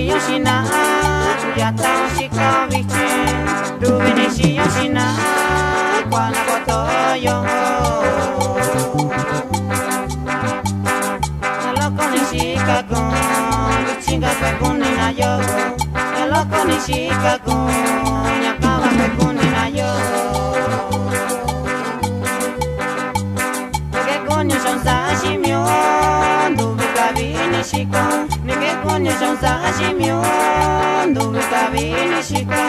Yoshina, Yata Shikavichi, Duvinishi Yoshina, Kwanakotoyo. Aloko Nishikaku, Vichinga Pekunina yo. Aloko Nishikaku, Nyakawa Pekunina yo. Kekonyo son sashimyo, Duvikavi Shiko. Nige konyo son sashimyo, Duvikavi Shiko.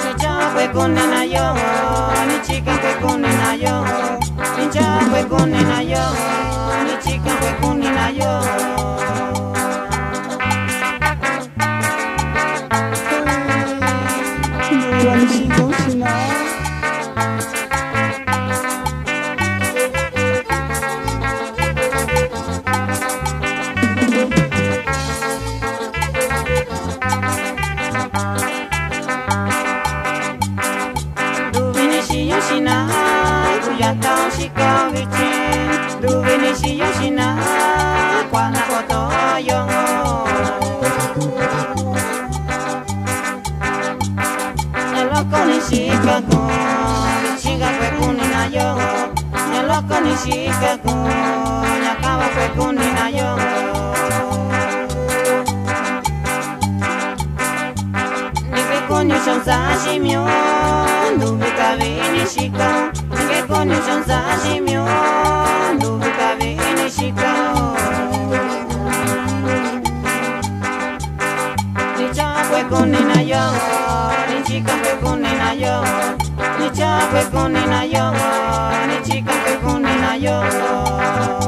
Nichakwe kunina yo, Nichika kwe kunina yo. Nichakwe kunina yo, Nichika kwe kunina yo. Yoshina, Kuyata Shikavichi, Duvinishi Yoshina, Kwanakotoyo. Nyaloko Nishikaku, Vichinga Pekunina yo. Nyaloko Nishikaku, Nyakawa Pekunina yo. Konyo son sashimyo, Duvikavi Shiko. Nige konyo son sashimyo, Duvikavi Shiko. Nichakwe kunina yo, Nichika pekunina yo. Nichakwe kunina yo, Nichika pekunina yo.